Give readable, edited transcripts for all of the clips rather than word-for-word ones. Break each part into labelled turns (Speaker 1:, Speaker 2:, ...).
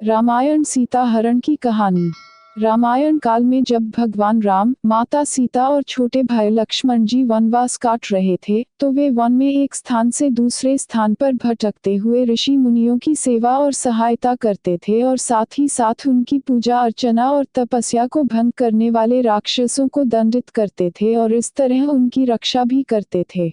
Speaker 1: रामायण सीता हरण की कहानी। रामायण काल में जब भगवान राम, माता सीता और छोटे भाई लक्ष्मण जी वनवास काट रहे थे, तो वे वन में एक स्थान से दूसरे स्थान पर भटकते हुए ऋषि मुनियों की सेवा और सहायता करते थे और साथ ही साथ उनकी पूजा अर्चना और तपस्या को भंग करने वाले राक्षसों को दंडित करते थे और इस तरह उनकी रक्षा भी करते थे।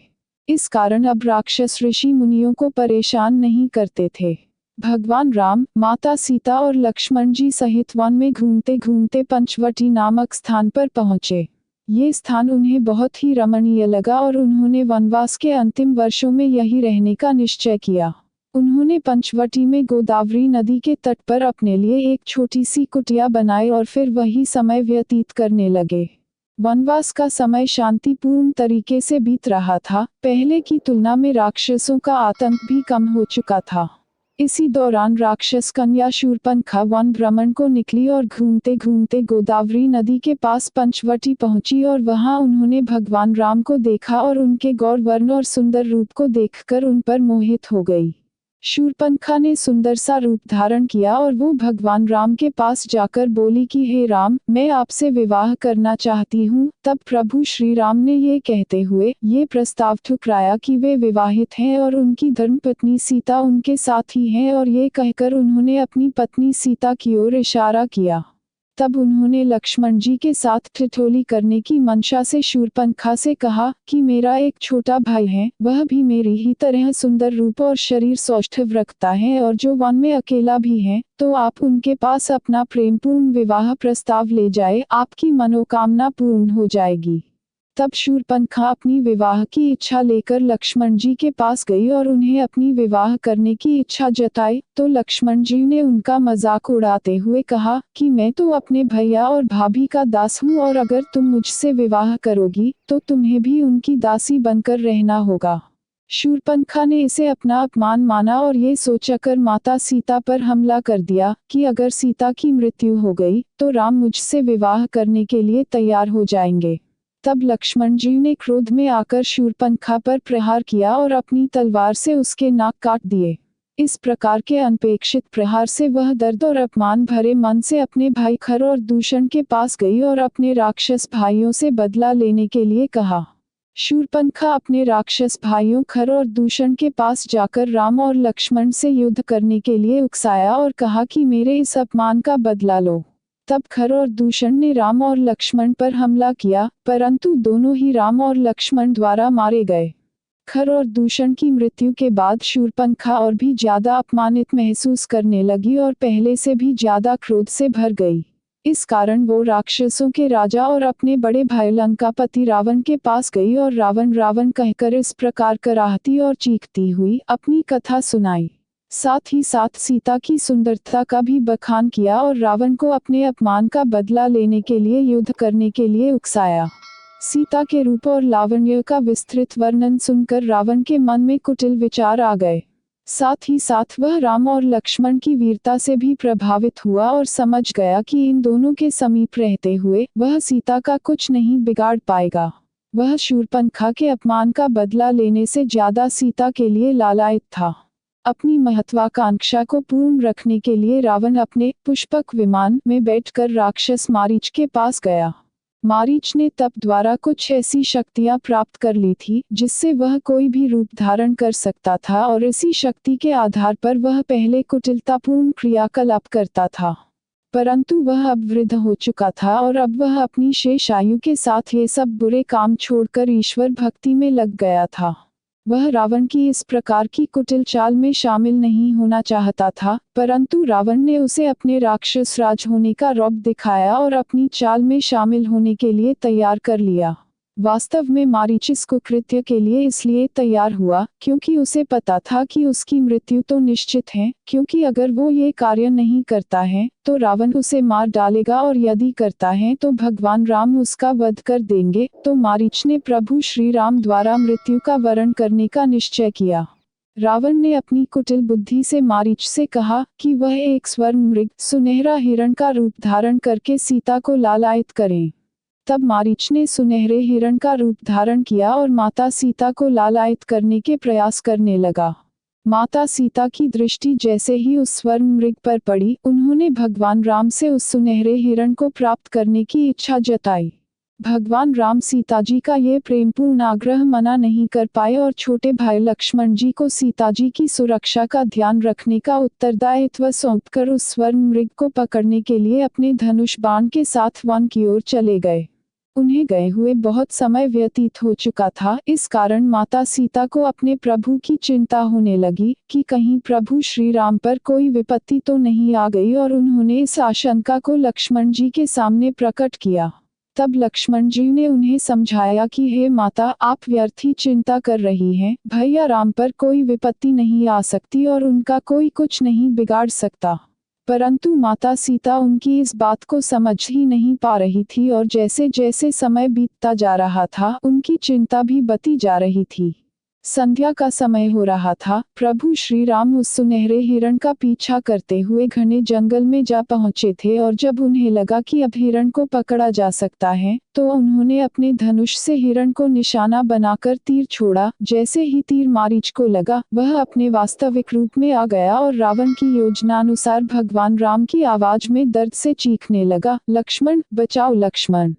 Speaker 1: इस कारण अब राक्षस ऋषि मुनियों को परेशान नहीं करते थे। भगवान राम, माता सीता और लक्ष्मण जी सहित वन में घूमते घूमते पंचवटी नामक स्थान पर पहुंचे। ये स्थान उन्हें बहुत ही रमणीय लगा और उन्होंने वनवास के अंतिम वर्षों में यही रहने का निश्चय किया। उन्होंने पंचवटी में गोदावरी नदी के तट पर अपने लिए एक छोटी सी कुटिया बनाई और फिर वही समय व्यतीत करने लगे। वनवास का समय शांतिपूर्ण तरीके से बीत रहा था। पहले की तुलना में राक्षसों का आतंक भी कम हो चुका था। इसी दौरान राक्षस कन्या शूर्पणखा वन भ्रमण को निकली और घूमते घूमते गोदावरी नदी के पास पंचवटी पहुंची और वहां उन्होंने भगवान राम को देखा और उनके गौर वर्ण और सुंदर रूप को देखकर उन पर मोहित हो गई। शूर्पणखा ने सुंदर सा रूप धारण किया और वो भगवान राम के पास जाकर बोली कि हे राम, मैं आपसे विवाह करना चाहती हूँ। तब प्रभु श्री राम ने ये कहते हुए ये प्रस्ताव ठुकराया कि वे विवाहित हैं और उनकी धर्मपत्नी सीता उनके साथ ही है, और ये कहकर उन्होंने अपनी पत्नी सीता की ओर इशारा किया। तब उन्होंने लक्ष्मण जी के साथ ठिठोली करने की मंशा से शूर्पणखा से कहा कि मेरा एक छोटा भाई है, वह भी मेरी ही तरह सुंदर रूप और शरीर सौष्ठव रखता है और जो वन में अकेला भी है, तो आप उनके पास अपना प्रेमपूर्ण विवाह प्रस्ताव ले जाए, आपकी मनोकामना पूर्ण हो जाएगी। तब शूर्पणखा अपनी विवाह की इच्छा लेकर लक्ष्मण जी के पास गई और उन्हें अपनी विवाह करने की इच्छा जताई, तो लक्ष्मण जी ने उनका मजाक उड़ाते हुए कहा कि मैं तो अपने भैया और भाभी का दास हूँ और अगर तुम मुझसे विवाह करोगी तो तुम्हें भी उनकी दासी बनकर रहना होगा। शूर्पणखा ने इसे अपना अपमान माना और ये सोचकर माता सीता पर हमला कर दिया कि अगर सीता की मृत्यु हो गई तो राम मुझसे विवाह करने के लिए तैयार हो जाएंगे। तब लक्ष्मण जी ने क्रोध में आकर शूर्पणखा पर प्रहार किया और अपनी तलवार से उसके नाक काट दिए। इस प्रकार के अनपेक्षित प्रहार से वह दर्द और अपमान भरे मन से अपने भाई खर और दूषण के पास गई और अपने राक्षस भाइयों से बदला लेने के लिए कहा। शूर्पणखा अपने राक्षस भाइयों खर और दूषण के पास जाकर राम और लक्ष्मण से युद्ध करने के लिए उकसाया और कहा कि मेरे इस अपमान का बदला लो। तब खर और दूषण ने राम और लक्ष्मण पर हमला किया, परंतु दोनों ही राम और लक्ष्मण द्वारा मारे गए। खर और दूषण की मृत्यु के बाद शूर्पणखा और भी ज्यादा अपमानित महसूस करने लगी और पहले से भी ज्यादा क्रोध से भर गई। इस कारण वो राक्षसों के राजा और अपने बड़े भाई लंकापति रावण के पास गई और रावण रावण कहकर इस प्रकार कराहती और चीखती हुई अपनी कथा सुनाई। साथ ही साथ सीता की सुंदरता का भी बखान किया और रावण को अपने अपमान का बदला लेने के लिए युद्ध करने के लिए उकसाया। सीता के रूप और लावण्य का विस्तृत वर्णन सुनकर रावण के मन में कुटिल विचार आ गए। साथ ही साथ वह राम और लक्ष्मण की वीरता से भी प्रभावित हुआ और समझ गया कि इन दोनों के समीप रहते हुए वह सीता का कुछ नहीं बिगाड़ पाएगा। वह शूर्पणखा के अपमान का बदला लेने से ज्यादा सीता के लिए लालायित था। अपनी महत्वाकांक्षा को पूर्ण रखने के लिए रावण अपने पुष्पक विमान में बैठकर राक्षस मारीच के पास गया। मारीच ने तप द्वारा कुछ ऐसी शक्तियां प्राप्त कर ली थी जिससे वह कोई भी रूप धारण कर सकता था और इसी शक्ति के आधार पर वह पहले कुटिलतापूर्ण क्रियाकलाप करता था, परंतु वह अब वृद्ध हो चुका था और अब वह अपनी शेष आयु के साथ ये सब बुरे काम छोड़कर ईश्वर भक्ति में लग गया था। वह रावण की इस प्रकार की कुटिल चाल में शामिल नहीं होना चाहता था, परंतु रावण ने उसे अपने राक्षस राज होने का रौब दिखाया और अपनी चाल में शामिल होने के लिए तैयार कर लिया। वास्तव में मारीच इस कुकृत्य के लिए इसलिए तैयार हुआ क्योंकि उसे पता था कि उसकी मृत्यु तो निश्चित है, क्योंकि अगर वो ये कार्य नहीं करता है तो रावण उसे मार डालेगा और यदि करता है तो भगवान राम उसका वध कर देंगे। तो मारीच ने प्रभु श्री राम द्वारा मृत्यु का वरण करने का निश्चय किया। रावण ने अपनी कुटिल बुद्धि से मारीच से कहा कि वह एक स्वर्ण मृग सुनहरा हिरण का रूप धारण करके सीता को लालायित करें। तब मारीच ने सुनहरे हिरण का रूप धारण किया और माता सीता को लालायित करने के प्रयास करने लगा। माता सीता की दृष्टि जैसे ही उस स्वर्ण मृग पर पड़ी, उन्होंने भगवान राम से उस सुनहरे हिरण को प्राप्त करने की इच्छा जताई। भगवान राम सीता जी का ये प्रेमपूर्ण आग्रह मना नहीं कर पाए और छोटे भाई लक्ष्मण जी को सीता जी की सुरक्षा का ध्यान रखने का उत्तरदायित्व सौंपकर उस स्वर्ण मृग को पकड़ने के लिए अपने धनुष बाण के साथ वन की ओर चले गए। उन्हें गए हुए बहुत समय व्यतीत हो चुका था, इस कारण माता सीता को अपने प्रभु की चिंता होने लगी कि कहीं प्रभु श्री राम पर कोई विपत्ति तो नहीं आ गई, और उन्होंने इस आशंका को लक्ष्मण जी के सामने प्रकट किया। तब लक्ष्मण जी ने उन्हें समझाया कि हे माता, आप व्यर्थ ही चिंता कर रही हैं, भैया राम पर कोई विपत्ति नहीं आ सकती और उनका कोई कुछ नहीं बिगाड़ सकता। परंतु माता सीता उनकी इस बात को समझ ही नहीं पा रही थी, और जैसे जैसे समय बीतता जा रहा था, उनकी चिंता भी बढ़ती जा रही थी। संध्या का समय हो रहा था। प्रभु श्री राम उस सुनहरे हिरण का पीछा करते हुए घने जंगल में जा पहुंचे थे, और जब उन्हें लगा कि अब हिरण को पकड़ा जा सकता है, तो उन्होंने अपने धनुष से हिरण को निशाना बनाकर तीर छोड़ा। जैसे ही तीर मारीच को लगा, वह अपने वास्तविक रूप में आ गया और रावण की योजनानुसार भगवान राम की आवाज में दर्द से चीखने लगा, लक्ष्मण बचाओ, लक्ष्मण,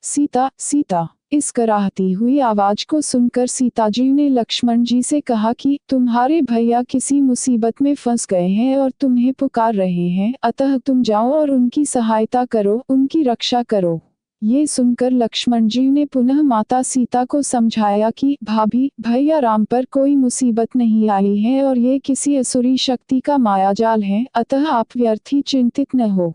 Speaker 1: सीता सीता। इस कराहती हुई आवाज को सुनकर सीता जी ने लक्ष्मण जी से कहा कि तुम्हारे भैया किसी मुसीबत में फंस गए हैं और तुम्हें पुकार रहे हैं, अतः तुम जाओ और उनकी सहायता करो, उनकी रक्षा करो। ये सुनकर लक्ष्मण जी ने पुनः माता सीता को समझाया कि भाभी, भैया राम पर कोई मुसीबत नहीं आई है और ये किसी असुरी शक्ति का मायाजाल है, अतः आप व्यर्थ ही चिंतित न हो।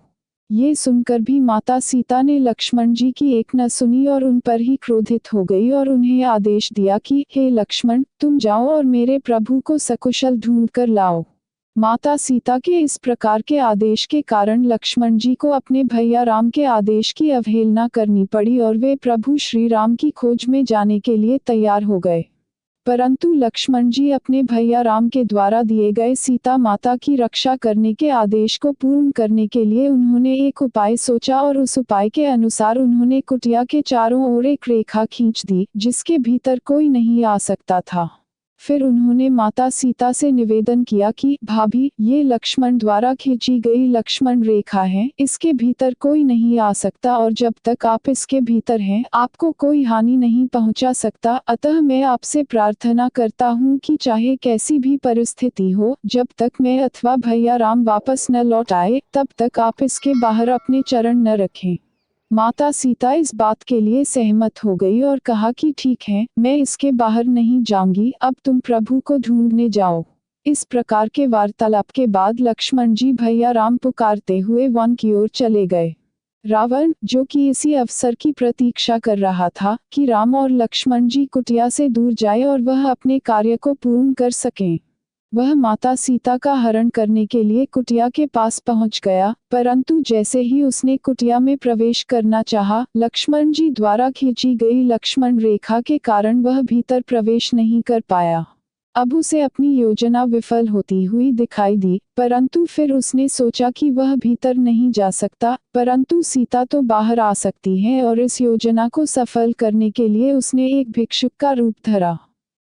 Speaker 1: ये सुनकर भी माता सीता ने लक्ष्मण जी की एक न सुनी और उन पर ही क्रोधित हो गई और उन्हें आदेश दिया कि हे लक्ष्मण, तुम जाओ और मेरे प्रभु को सकुशल ढूंढ कर लाओ। माता सीता के इस प्रकार के आदेश के कारण लक्ष्मण जी को अपने भैया राम के आदेश की अवहेलना करनी पड़ी और वे प्रभु श्री राम की खोज में जाने के लिए तैयार हो गए। परंतु लक्ष्मण जी अपने भैया राम के द्वारा दिए गए सीता माता की रक्षा करने के आदेश को पूर्ण करने के लिए उन्होंने एक उपाय सोचा, और उस उपाय के अनुसार उन्होंने कुटिया के चारों ओर एक रेखा खींच दी, जिसके भीतर कोई नहीं आ सकता था। फिर उन्होंने माता सीता से निवेदन किया कि भाभी, ये लक्ष्मण द्वारा खींची गई लक्ष्मण रेखा है, इसके भीतर कोई नहीं आ सकता और जब तक आप इसके भीतर हैं, आपको कोई हानि नहीं पहुंचा सकता। अतः मैं आपसे प्रार्थना करता हूं कि चाहे कैसी भी परिस्थिति हो, जब तक मैं अथवा भैया राम वापस न लौट आए, तब तक आप इसके बाहर अपने चरण न रखें। माता सीता इस बात के लिए सहमत हो गई और कहा कि ठीक है, मैं इसके बाहर नहीं जाऊंगी, अब तुम प्रभु को ढूंढने जाओ। इस प्रकार के वार्तालाप के बाद लक्ष्मण जी भैया राम पुकारते हुए वन की ओर चले गए। रावण, जो कि इसी अवसर की प्रतीक्षा कर रहा था कि राम और लक्ष्मण जी कुटिया से दूर जाए और वह अपने कार्य को पूर्ण कर सकें, वह माता सीता का हरण करने के लिए कुटिया के पास पहुंच गया। परंतु जैसे ही उसने कुटिया में प्रवेश करना चाहा, लक्ष्मण जी द्वारा खींची गई लक्ष्मण रेखा के कारण वह भीतर प्रवेश नहीं कर पाया। अब उसे अपनी योजना विफल होती हुई दिखाई दी, परंतु फिर उसने सोचा कि वह भीतर नहीं जा सकता, परंतु सीता तो बाहर आ सकती है, और इस योजना को सफल करने के लिए उसने एक भिक्षुक का रूप धरा।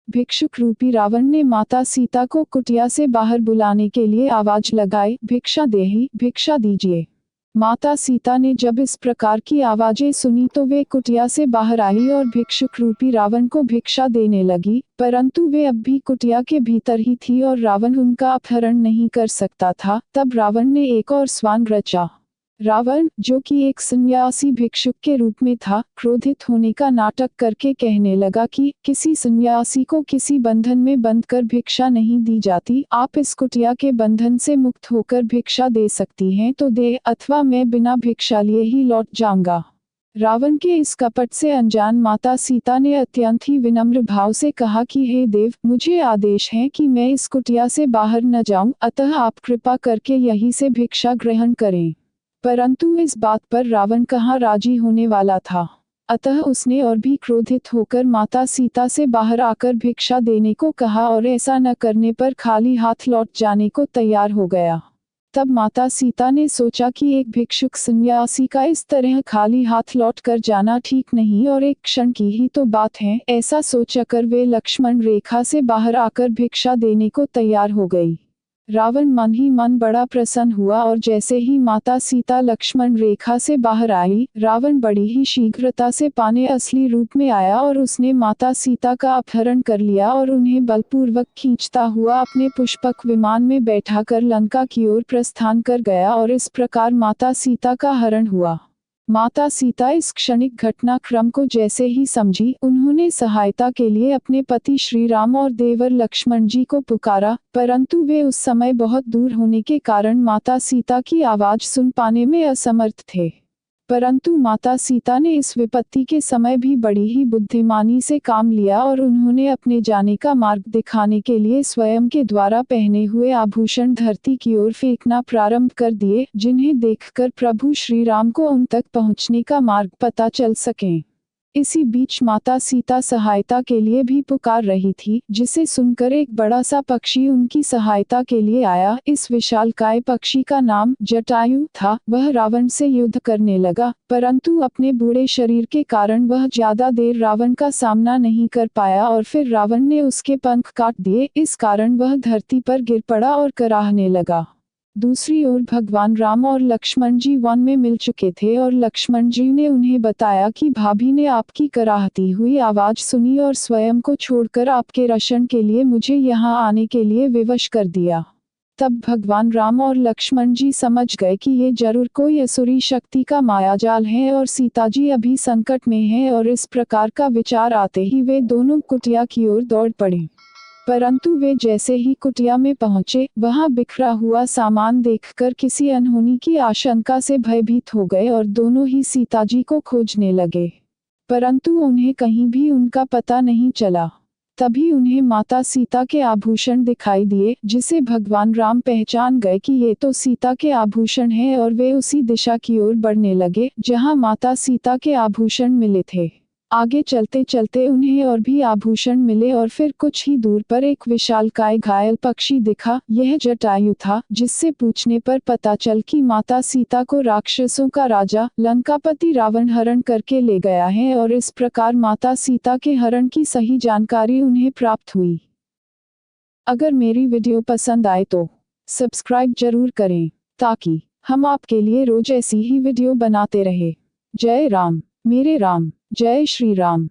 Speaker 1: भिक्षुक रूपी रावण ने माता सीता को कुटिया से बाहर बुलाने के लिए आवाज लगाई, भिक्षा देही, भिक्षा दीजिए। माता सीता ने जब इस प्रकार की आवाजें सुनी तो वे कुटिया से बाहर आई और भिक्षुक रूपी रावण को भिक्षा देने लगी, परंतु वे अब भी कुटिया के भीतर ही थी और रावण उनका अपहरण नहीं कर सकता था। तब रावण ने एक और स्वांग रचा। रावण, जो कि एक सन्यासी भिक्षुक के रूप में था, क्रोधित होने का नाटक करके कहने लगा कि किसी सन्यासी को किसी बंधन में बंध कर भिक्षा नहीं दी जाती, आप इस कुटिया के बंधन से मुक्त होकर भिक्षा दे सकती हैं तो दे, अथवा मैं बिना भिक्षा लिए ही लौट जाऊंगा। रावण के इस कपट से अनजान माता सीता ने अत्यंत ही विनम्र भाव से कहा कि हे देव, मुझे आदेश है कि मैं इस कुटिया से बाहर न जाऊं, अतः आप कृपा करके यहीं से भिक्षा ग्रहण करें। परंतु इस बात पर रावण कहाँ राजी होने वाला था, अतः उसने और भी क्रोधित होकर माता सीता से बाहर आकर भिक्षा देने को कहा और ऐसा न करने पर खाली हाथ लौट जाने को तैयार हो गया। तब माता सीता ने सोचा कि एक भिक्षुक सन्यासी का इस तरह खाली हाथ लौट कर जाना ठीक नहीं और एक क्षण की ही तो बात है। ऐसा सोचकर वे लक्ष्मण रेखा से बाहर आकर भिक्षा देने को तैयार हो गई। रावण मन ही मन बड़ा प्रसन्न हुआ और जैसे ही माता सीता लक्ष्मण रेखा से बाहर आई, रावण बड़ी ही शीघ्रता से अपने असली रूप में आया और उसने माता सीता का अपहरण कर लिया और उन्हें बलपूर्वक खींचता हुआ अपने पुष्पक विमान में बैठाकर लंका की ओर प्रस्थान कर गया और इस प्रकार माता सीता का हरण हुआ। माता सीता इस क्षणिक घटनाक्रम को जैसे ही समझी, उन्होंने सहायता के लिए अपने पति श्री राम और देवर लक्ष्मण जी को पुकारा, परंतु वे उस समय बहुत दूर होने के कारण माता सीता की आवाज सुन पाने में असमर्थ थे। परंतु माता सीता ने इस विपत्ति के समय भी बड़ी ही बुद्धिमानी से काम लिया और उन्होंने अपने जाने का मार्ग दिखाने के लिए स्वयं के द्वारा पहने हुए आभूषण धरती की ओर फेंकना प्रारंभ कर दिए, जिन्हें देखकर प्रभु श्री राम को उन तक पहुंचने का मार्ग पता चल सके। इसी बीच माता सीता सहायता के लिए भी पुकार रही थी, जिसे सुनकर एक बड़ा सा पक्षी उनकी सहायता के लिए आया। इस विशालकाय पक्षी का नाम जटायु था। वह रावण से युद्ध करने लगा, परंतु अपने बूढ़े शरीर के कारण वह ज्यादा देर रावण का सामना नहीं कर पाया और फिर रावण ने उसके पंख काट दिए। इस कारण वह धरती पर गिर पड़ा और कराहने लगा। दूसरी ओर भगवान राम और लक्ष्मण जी वन में मिल चुके थे और लक्ष्मण जी ने उन्हें बताया कि भाभी ने आपकी कराहती हुई आवाज सुनी और स्वयं को छोड़कर आपके रक्षण के लिए मुझे यहाँ आने के लिए विवश कर दिया। तब भगवान राम और लक्ष्मण जी समझ गए कि ये जरूर कोई असुरी शक्ति का मायाजाल है और सीता जी अभी संकट में है, और इस प्रकार का विचार आते ही वे दोनों कुटिया की ओर दौड़ पड़े। परंतु वे जैसे ही कुटिया में पहुंचे, वहां बिखरा हुआ सामान देखकर किसी अनहोनी की आशंका से भयभीत हो गए और दोनों ही सीताजी को खोजने लगे, परंतु उन्हें कहीं भी उनका पता नहीं चला। तभी उन्हें माता सीता के आभूषण दिखाई दिए, जिसे भगवान राम पहचान गए कि ये तो सीता के आभूषण हैं, और वे उसी दिशा की ओर बढ़ने लगे जहां माता सीता के आभूषण मिले थे। आगे चलते चलते उन्हें और भी आभूषण मिले और फिर कुछ ही दूर पर एक विशालकाय घायल पक्षी दिखा। यह जटायु था, जिससे पूछने पर पता चल कि माता सीता को राक्षसों का राजा लंकापति रावण हरण करके ले गया है, और इस प्रकार माता सीता के हरण की सही जानकारी उन्हें प्राप्त हुई। अगर मेरी वीडियो पसंद आए तो सब्सक्राइब जरूर करें, ताकि हम आपके लिए रोज ऐसी ही वीडियो बनाते रहे। जय राम, मेरे राम, जय श्री राम।